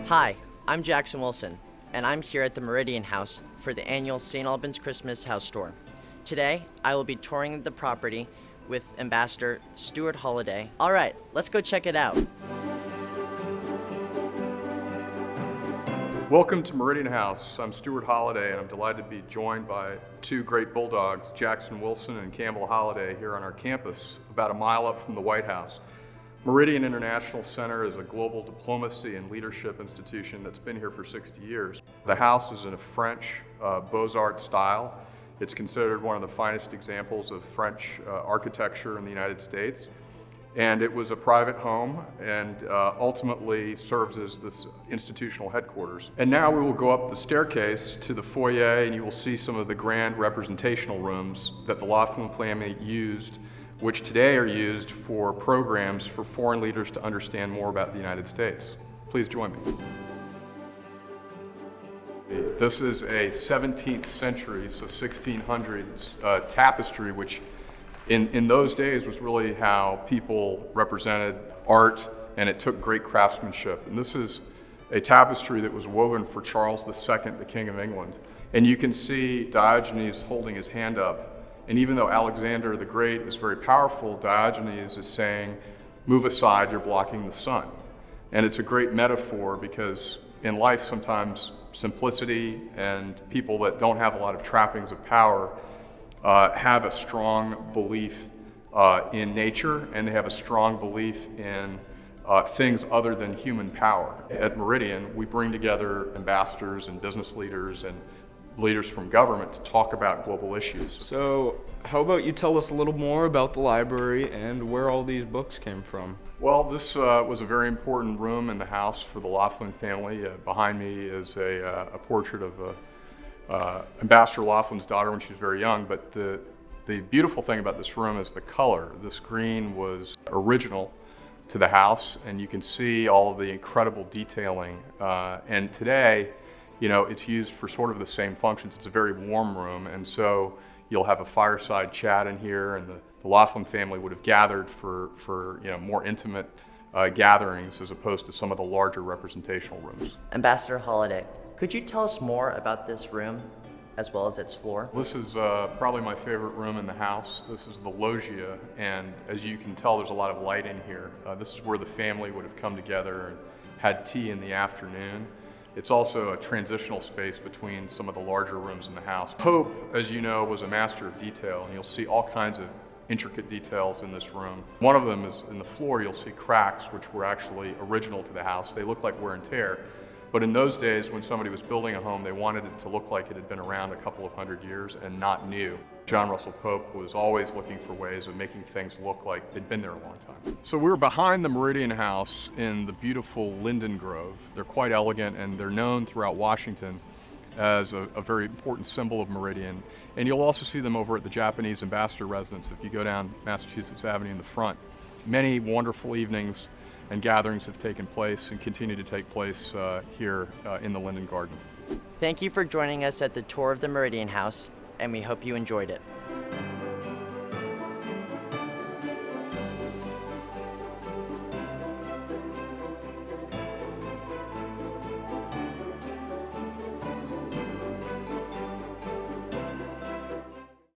Hi, I'm Jackson Wilson, and I'm here at the Meridian House for the annual St. Albans Christmas House Tour. Today, I will be touring the property with Ambassador Stuart Holliday. All right, let's go check it out. Welcome to Meridian House. I'm Stuart Holliday, and I'm delighted to be joined by two great bulldogs, Jackson Wilson and Campbell Holliday, here on our campus, about a mile up from the White House. Meridian International Center is a global diplomacy and leadership institution that's been here for 60 years. The house is in a French Beaux-Arts style. It's considered one of the finest examples of French architecture in the United States. And it was a private home and ultimately serves as this institutional headquarters. And now we will go up the staircase to the foyer, and you will see some of the grand representational rooms that the Laughlin family used, which today are used for programs for foreign leaders to understand more about the United States. Please join me. This is a 17th century, so 1600s tapestry, which in those days was really how people represented art, and it took great craftsmanship. And this is a tapestry that was woven for Charles II, the King of England. And you can see Diogenes holding his hand up. And even though Alexander the Great is very powerful, Diogenes is saying, move aside, you're blocking the sun. And it's a great metaphor because in life sometimes simplicity and people that don't have a lot of trappings of power have a strong belief in nature, and they have a strong belief in things other than human power. At Meridian, we bring together ambassadors and business leaders and leaders from government to talk about global issues. So how about you tell us a little more about the library and where all these books came from? Well, this was a very important room in the house for the Laughlin family. Behind me is a portrait of Ambassador Laughlin's daughter when she was very young, but the beautiful thing about this room is the color. This green was original to the house, and you can see all of the incredible detailing. And today, you know, it's used for sort of the same functions. It's a very warm room, and so you'll have a fireside chat in here, and the Laughlin family would have gathered for you know, more intimate gatherings as opposed to some of the larger representational rooms. Ambassador Holliday, could you tell us more about this room as well as its floor? This is probably my favorite room in the house. This is the loggia, and as you can tell, there's a lot of light in here. This is where the family would have come together and had tea in the afternoon. It's also a transitional space between some of the larger rooms in the house. Pope, as you know, was a master of detail, and you'll see all kinds of intricate details in this room. One of them is in the floor. You'll see cracks, which were actually original to the house. They look like wear and tear. But in those days, when somebody was building a home, they wanted it to look like it had been around a couple of hundred years and not new. John Russell Pope was always looking for ways of making things look like they'd been there a long time. So we're behind the Meridian House in the beautiful Linden Grove. They're quite elegant, and they're known throughout Washington as a very important symbol of Meridian. And you'll also see them over at the Japanese Ambassador Residence if you go down Massachusetts Avenue in the front. Many wonderful evenings and gatherings have taken place and continue to take place here in the Linden Garden. Thank you for joining us at the tour of the Meridian House, and we hope you enjoyed it.